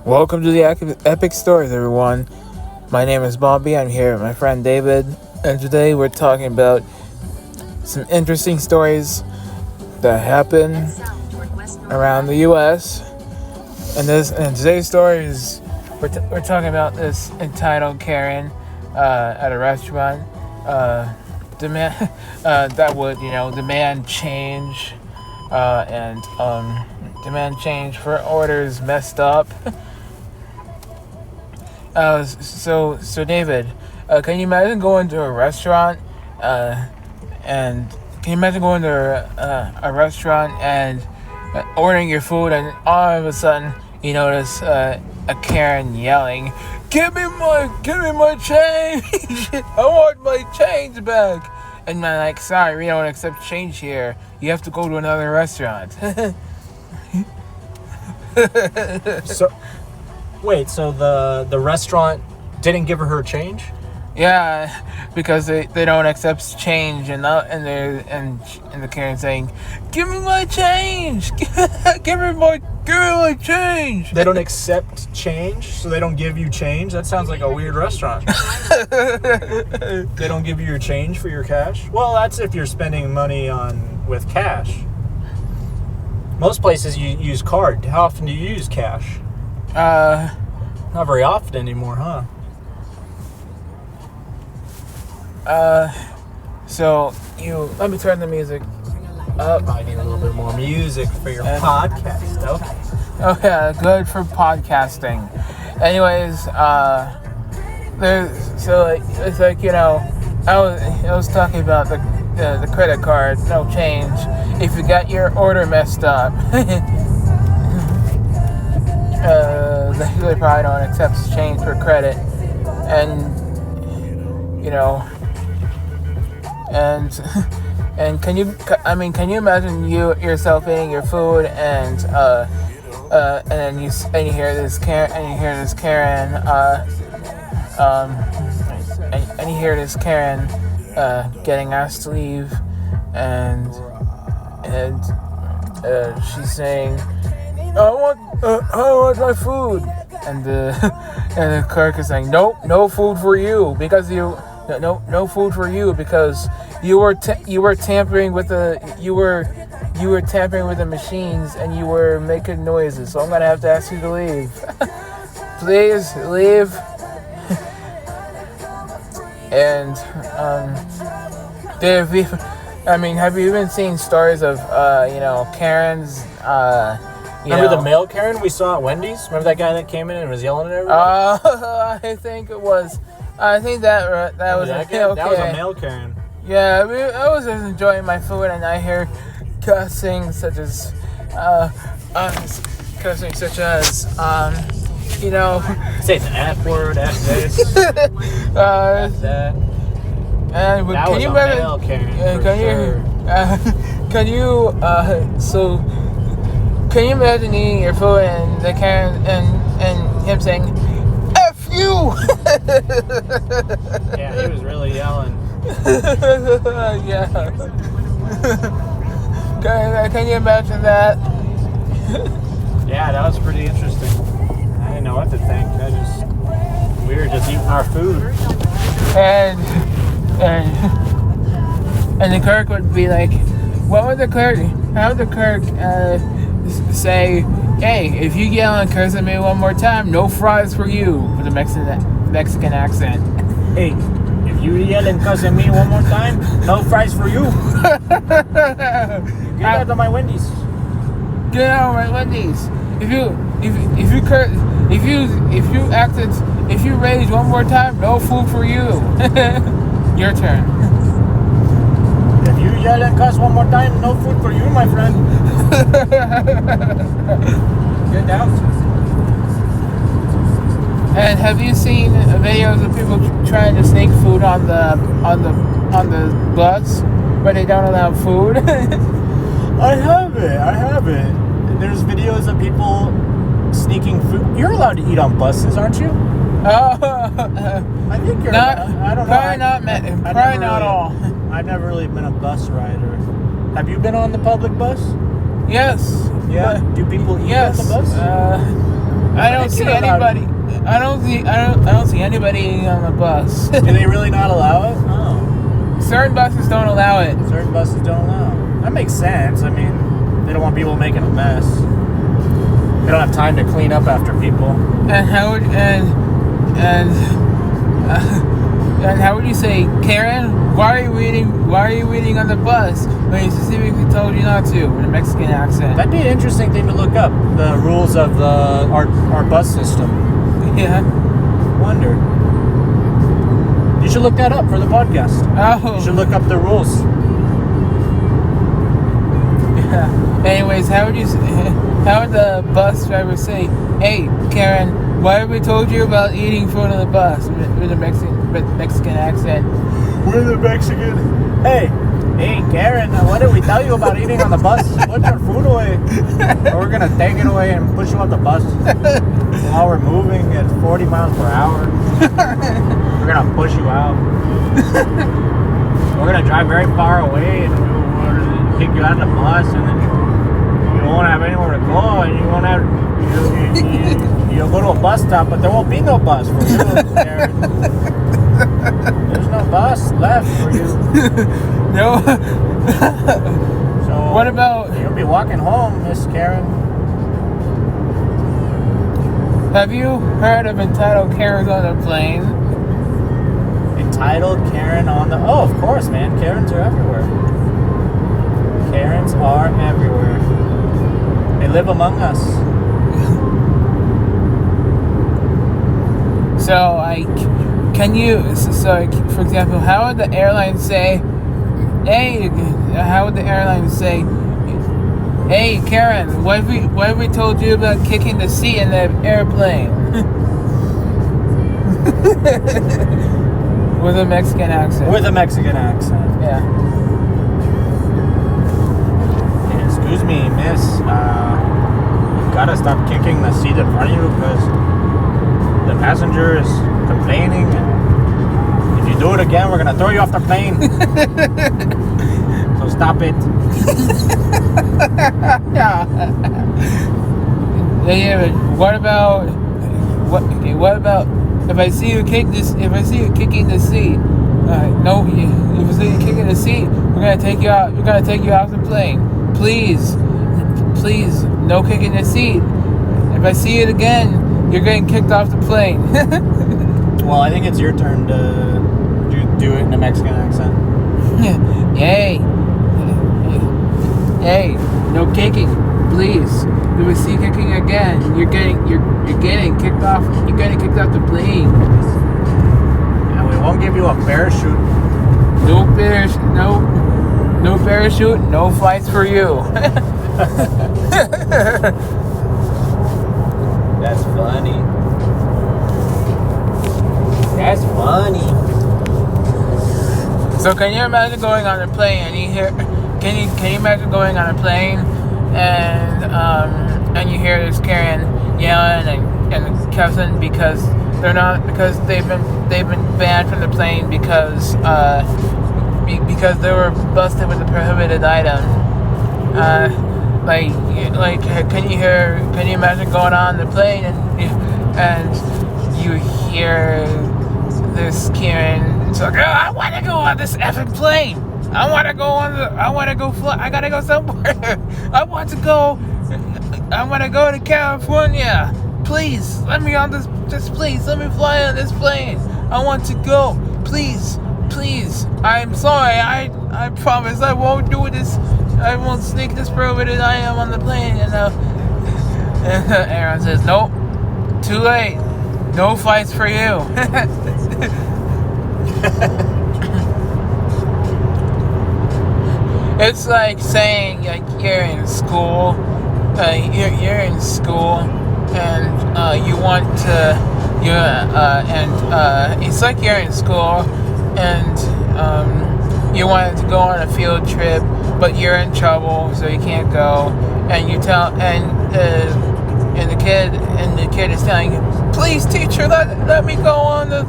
Welcome to the Epic Stories, everyone. My name is Bobby. I'm here with my friend David, and today we're talking about some interesting stories that happen around the U.S. And today's story is we're talking about this entitled Karen at a restaurant demand that would demand change and demand change for orders messed up. So David, can you imagine going to a restaurant, and can you imagine going to a restaurant and ordering your food, and all of a sudden you notice a Karen yelling, "Give me my change! I want my change back!" And I'm like, "Sorry, we don't accept change here. You have to go to another restaurant." So the restaurant didn't give her change? Yeah, because they don't accept change, and the Karen saying, "Give me my change! Give me my change!" They don't accept change, so they don't give you change? That sounds like a weird restaurant. They don't give you your change for your cash? Well, that's if you're spending money with cash. Most places you use card. How often do you use cash? Not very often anymore, huh? So let me turn the music up. I need a little bit more music for your podcast. Okay. Oh yeah, good for podcasting. Anyways, it's like I was talking about the credit card, no change. If you got your order messed up, they probably don't accept change for credit, and can you imagine yourself eating your food and you hear this Karen getting asked to leave, and she's saying, I want my food, and the clerk is saying, no food for you because no food for you because you were tampering with the machines, and you were making noises, so I'm gonna have to ask you to leave. Please leave. And have you even seen stories of Karens? Remember the male Karen we saw at Wendy's? Remember that guy that came in and was yelling at everybody? I think it was. I think that was a male Karen. That was a male Karen. Yeah, I was just enjoying my food, and I hear cussing such as say the F word, F this, F that. And that can was you a imagine? male Karen Can you imagine eating your food and the Karen and him saying, "F you"? Yeah, he was really yelling. Yeah. Can you imagine that? Yeah, that was pretty interesting. I didn't know what to think. We were just eating our food. And the clerk would be like, how would the clerk say, "Hey, if you yell and curse at me one more time, no fries for you," with a Mexican accent. Hey, if you yell and cuss at me one more time, no fries for you. Get out of my Wendy's. Get out of my Wendy's. If you rage one more time, no food for you. Your turn. If you yell and cuss one more time, no food for you, my friend. Get out. And have you seen videos of people trying to sneak food on the bus where they don't allow food? I haven't. There's videos of people sneaking food. You're allowed to eat on buses, aren't you? I think you're not. I don't know. Probably not all. I've never really been a bus rider. Have you been on the public bus? Yes. Yeah. Do people eat on the bus? I don't see anybody. I don't see anybody eating on the bus. Do they really not allow it? Oh. Certain buses don't allow it. Certain buses don't allow it. That makes sense. I mean, they don't want people making a mess. They don't have time to clean up after people. And how would how would you say, Karen? Why are you eating on the bus when you specifically told you not to with a Mexican accent? That'd be an interesting thing to look up. The rules of our bus system. Yeah. Wonder. You should look that up for the podcast. Oh. You should look up the rules. Yeah. Anyways, how would the bus driver say, "Hey, Karen, why have we told you about eating food on the bus?" with a Mexican accent. With a Mexican. Hey, Karen, what did we tell you about eating on the bus? Put your food away. Or we're gonna take it away and push you on the bus. While we're moving at 40 miles per hour. We're gonna push you out. We're gonna drive very far away and we'll kick you out of the bus, and then you won't have anywhere to go, and you won't have. You'll go to a bus stop, but there won't be no bus for you, Karen. There's no bus left for you. No. So what about? You'll be walking home, Miss Karen. Have you heard of entitled Karens on a plane? Entitled Karen on the... Oh, of course, man. Karens are everywhere. Karens are everywhere. They live among us. So, for example, how would the airline say, hey, Karen, what have we told you about kicking the seat in the airplane? With a Mexican accent. With a Mexican accent. Yeah. Hey, excuse me, miss. You gotta stop kicking the seat in front of you because the passenger is complaining, and if you do it again, we're gonna throw you off the plane. So stop it. Yeah, but what about if I see you kicking the seat? If I see you kicking the seat, we're gonna take you out. We're gonna take you off the plane. Please, no kicking the seat. If I see it again, you're getting kicked off the plane. Well, I think it's your turn to do it in a Mexican accent. Hey, no kicking, please. If we see kicking again, you're getting kicked off. You're getting kicked off the plane. And we won't give you a parachute. No parachute, no flights for you. That's funny. That's funny. So can you imagine going on a plane and you hear? Can you imagine going on a plane and you hear this Karen yelling and cussing because they've been banned from the plane because they were busted with a prohibited item. Can you imagine going on the plane and you hear this Karen? It's like, I want to go on this effing plane. I want to go fly. I gotta go somewhere. I want to go to California. Please let me on this. Just please let me fly on this plane. I want to go. Please. I'm sorry. I promise I won't do this. I won't sneak this prohibited item on the plane. And Aaron says, nope. Too late. No flights for you. It's like saying you're in school, and you want to, it's like you're in school and you wanted to go on a field trip, but you're in trouble, so you can't go, and you tell and the kid is telling you, please teacher, let me go to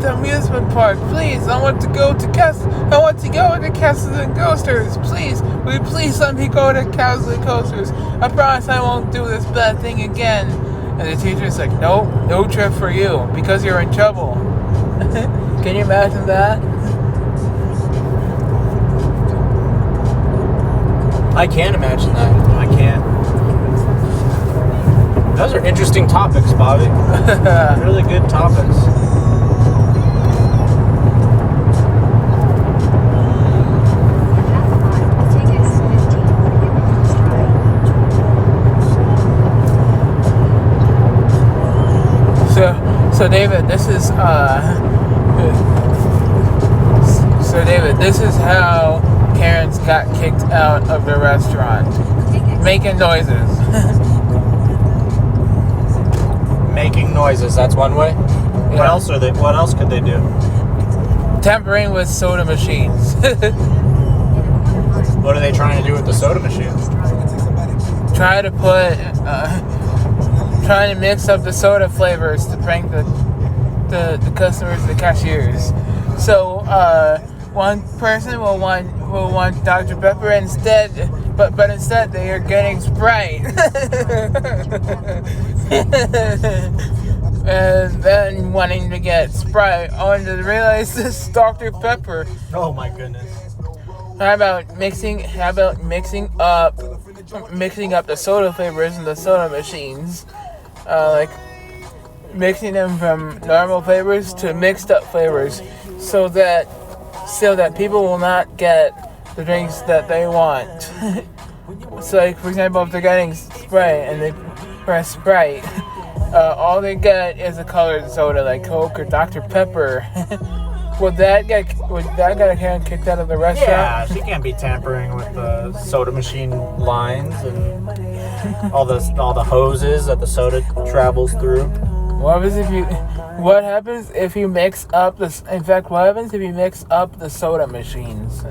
the amusement park. Please, I want to go to Castles and Coasters. Please, will you please let me go to Castles and Coasters? I promise I won't do this bad thing again. And the teacher's like, nope, no trip for you because you're in trouble. Can you imagine that? I can imagine that. I can. Those are interesting topics, Bobby. Really good topics. So David, this is how Karen's got kicked out of the restaurant. Making noises. Making noises, that's one way. Yeah. What else could they do? Tampering with soda machines. What are they trying to do with the soda machines? Trying to mix up the soda flavors to prank the customers, the cashiers. So one person will want Dr. Pepper instead, but instead they are getting Sprite. And then wanting to get Sprite, only to realize this is Dr. Pepper. Oh my goodness. How about mixing up the soda flavors in the soda machines? Like mixing them from normal flavors to mixed up flavors, so that people will not get the drinks that they want. So, like, for example, if they're getting Sprite and they press Sprite, all they get is a colored soda like Coke or Dr. Pepper. Would that get Karen kicked out of the restaurant? Yeah, she can't be tampering with the soda machine lines and all the hoses that the soda travels through. What happens if you mix up the soda machines?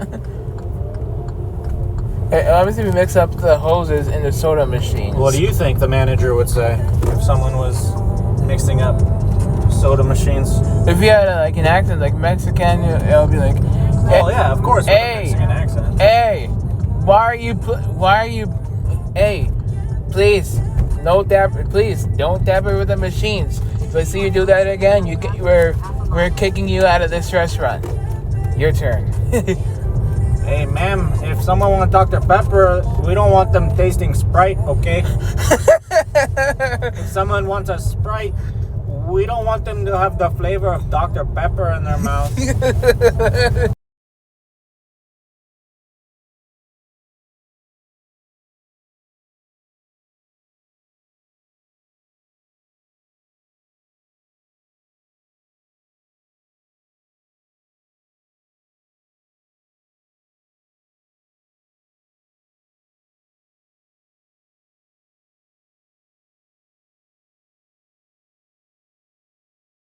What happens if you mix up the hoses in the soda machines? What do you think the manager would say if someone was mixing up soda machines? If you had an accent like Mexican, it'll be like, well, yeah, of course, with a Mexican accent. Hey, hey, please, no dapper, please, don't dapper with the machines. If I see you do that again, we're kicking you out of this restaurant. Your turn. Hey, ma'am, if someone wants Dr. Pepper, we don't want them tasting Sprite, okay? If someone wants a Sprite, we don't want them to have the flavor of Dr. Pepper in their mouth.